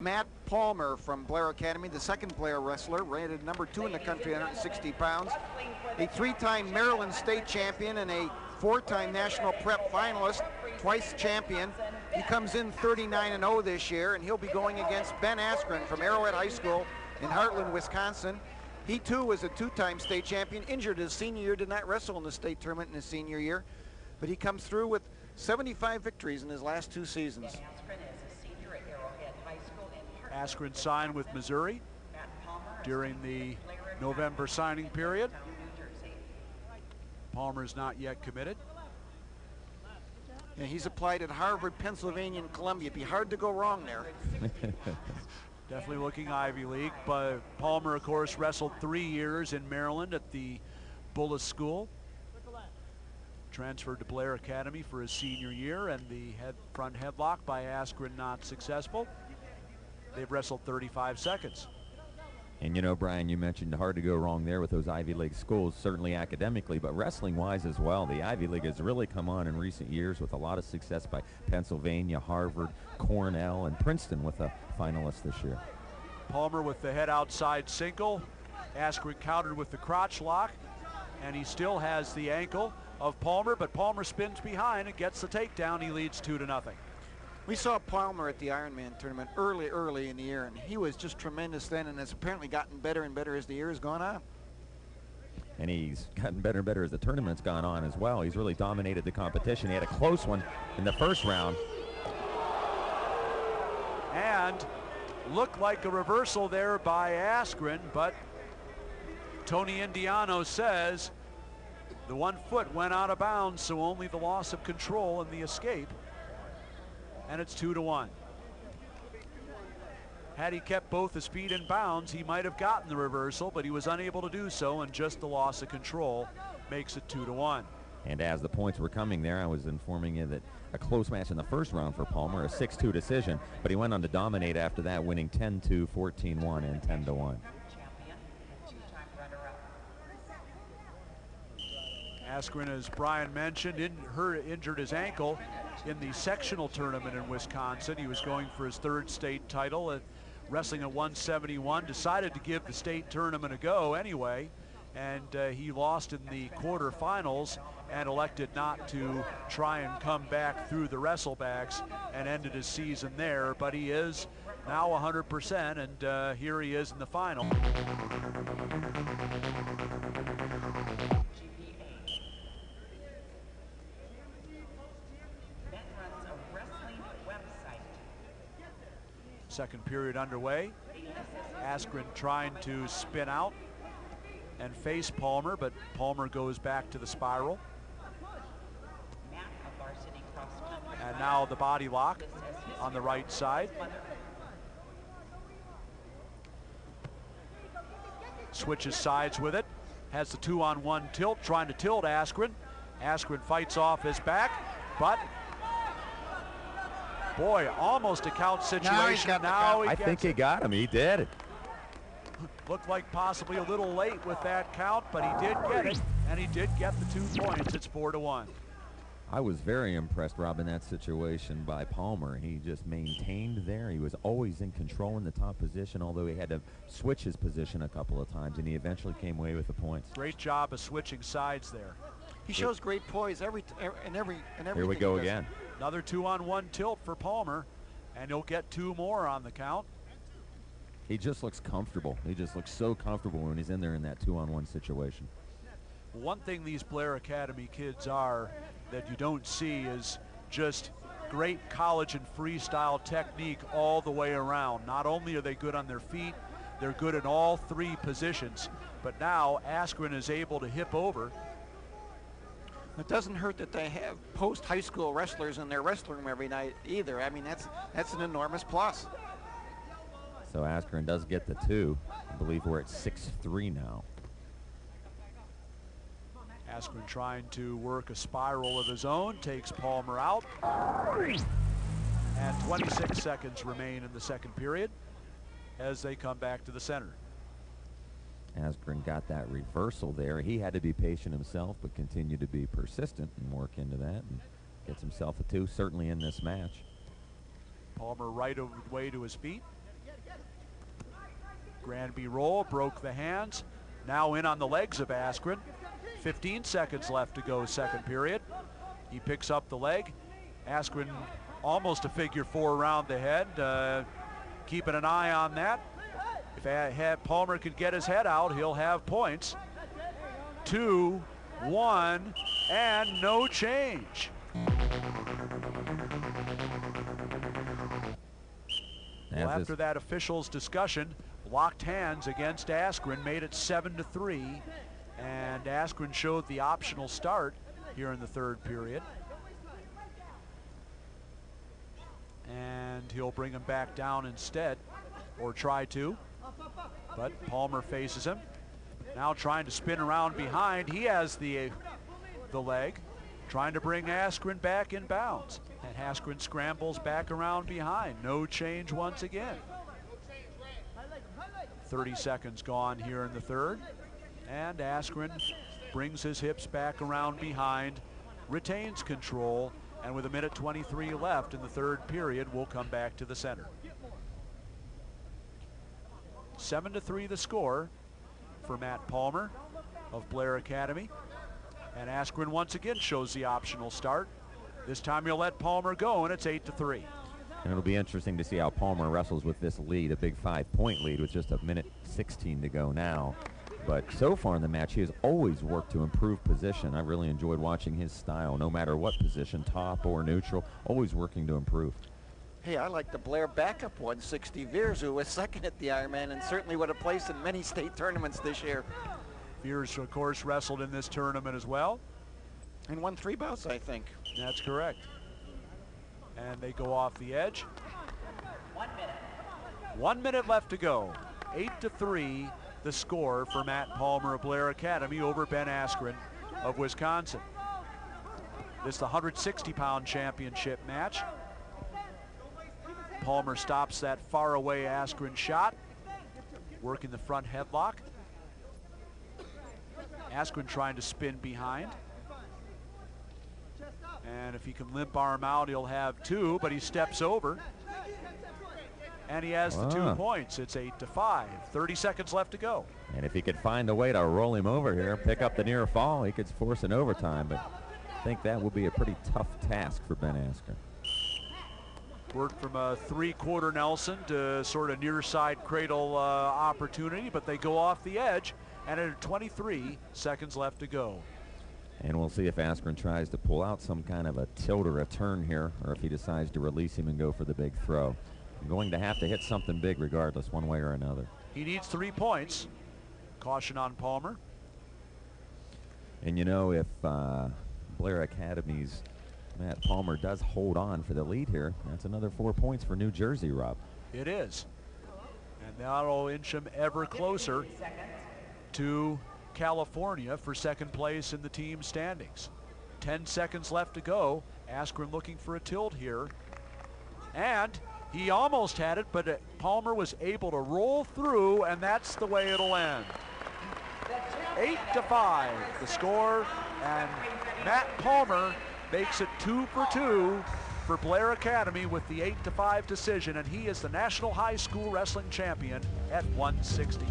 Matt Palmer from Blair Academy, the second Blair wrestler, rated #2 in the country, 160 pounds. A 3-time Maryland state champion and a 4-time national prep finalist, twice champion. He comes in 39-0 this year, and he'll be going against Ben Askren from Arrowhead High School in Hartland, Wisconsin. He too was a 2-time state champion, injured his senior year, did not wrestle in the state tournament in his senior year, but he comes through with 75 victories in his last 2 seasons. Askren signed with Missouri during the November signing period. Palmer's not yet committed. Yeah, he's applied at Harvard, Pennsylvania, and Columbia. It'd be hard to go wrong there. Definitely looking Ivy League, but Palmer, of course, wrestled 3 years in Maryland at the Bullis School. Transferred to Blair Academy for his senior year, and the front headlock by Askren not successful. They've wrestled 35 seconds. And you know, Brian, you mentioned hard to go wrong there with those Ivy League schools, certainly academically, but wrestling-wise as well. The Ivy League has really come on in recent years with a lot of success by Pennsylvania, Harvard, Cornell, and Princeton with a finalist this year. Palmer with the head outside single. Askren countered with the crotch lock, and he still has the ankle of Palmer, but Palmer spins behind and gets the takedown. He leads 2-0. We saw Palmer at the Ironman tournament early in the year, and he was just tremendous then, and has apparently gotten better and better as the year has gone on. And he's gotten better and better as the tournament's gone on as well. He's really dominated the competition. He had a close one in the first round. And looked like a reversal there by Askren, but Tony Indiano says the 1 foot went out of bounds, so only the loss of control and the escape. And it's 2-1. Had he kept both his feet in bounds, he might have gotten the reversal, but he was unable to do so, and just the loss of control makes it 2-1. And as the points were coming there, I was informing you that a close match in the first round for Palmer, a 6-2 decision, but he went on to dominate after that, winning 10-2, 14-1, and 10-1. Askren, as Brian mentioned, injured his ankle in the sectional tournament in Wisconsin. He was going for his 3rd state title at wrestling at 171, decided to give the state tournament a go anyway, and he lost in the quarterfinals and elected not to try and come back through the wrestlebacks and ended his season there, but he is now 100%, and here he is in the final. Second period underway. Askren trying to spin out and face Palmer, but Palmer goes back to the spiral. And now the body lock on the right side. Switches sides with it. Has the 2-on-1 tilt, trying to tilt Askren. Askren fights off his back, but boy, almost a count situation. I think he got him. He did. Looked like possibly a little late with that count, but he did get it, and he did get the 2 points. It's 4-1. I was very impressed, Rob, in that situation by Palmer. He just maintained there. He was always in control in the top position, although he had to switch his position a couple of times, and he eventually came away with the points. Great job of switching sides there. He shows great poise every. Here we go again. Another 2-on-1 tilt for Palmer, and he'll get 2 more on the count. He just looks comfortable. He just looks so comfortable when he's in there in that 2-on-1 situation. One thing these Blair Academy kids are that you don't see is just great college and freestyle technique all the way around. Not only are they good on their feet, they're good in all 3 positions, but now Askren is able to hip over. It doesn't hurt that they have post-high school wrestlers in their wrestling room every night either. I mean, that's an enormous plus. So Askren does get the 2. I believe we're at 6-3 now. Askren trying to work a spiral of his own, takes Palmer out. And 26 seconds remain in the second period as they come back to the center. Askren got that reversal there. He had to be patient himself, but continue to be persistent and work into that and gets himself a 2, certainly in this match. Palmer right away to his feet. Granby roll, broke the hands. Now in on the legs of Askren. 15 seconds left to go, second period. He picks up the leg. Askren almost a figure 4 around the head. Keeping an eye on that. If Palmer could get his head out, he'll have points. 2, 1, and no change. Well, after that officials discussion, locked hands against Askren made it 7-3, and Askren showed the optional start here in the third period. And he'll bring him back down instead, or try to, but Palmer faces him. Now trying to spin around behind. He has the leg, trying to bring Askren back in bounds. And Askren scrambles back around behind. No change once again. 30 seconds gone here in the third. And Askren brings his hips back around behind, retains control, and with 1:23 left in the third period, we'll come back to the center. 7-3 the score for Matt Palmer of Blair Academy. And Askren once again shows the optional start. This time he'll let Palmer go, and it's 8-3. And it'll be interesting to see how Palmer wrestles with this lead, a big 5-point lead with just 1:16 to go now. But so far in the match, he has always worked to improve position. I really enjoyed watching his style, no matter what position, top or neutral, always working to improve. Hey, I like the Blair backup 160 Veers, who was second at the Ironman and certainly would have placed in many state tournaments this year. Veers, of course, wrestled in this tournament as well. And won 3 bouts, I think. That's correct. And they go off the edge. 1 minute left to go. 8-3 the score for Matt Palmer of Blair Academy over Ben Askren of Wisconsin. This is the 160-pound championship match. Palmer stops that far-away Askren shot, working the front headlock. Askren trying to spin behind. And if he can limp arm out, he'll have 2, but he steps over. And he has the 2 points. It's 8-5. 30 seconds left to go. And if he could find a way to roll him over here, pick up the near fall, he could force an overtime. But I think that would be a pretty tough task for Ben Askren. Worked from a 3-quarter Nelson to sort of near side cradle opportunity, but they go off the edge, and at 23 seconds left to go. And we'll see if Askren tries to pull out some kind of a tilt or a turn here, or if he decides to release him and go for the big throw. I'm going to have to hit something big regardless, one way or another. He needs 3 points. Caution on Palmer. And you know, if Blair Academy's Matt Palmer does hold on for the lead here, that's another 4 points for New Jersey, Rob. It is. And that'll inch him ever closer to California for second place in the team standings. 10 seconds left to go. Askren looking for a tilt here. And he almost had it, but Palmer was able to roll through, and that's the way it'll end. 8-5 the score, and Matt Palmer makes it 2 for 2 for Blair Academy with the 8-5 decision, and he is the National High School Wrestling Champion at 160.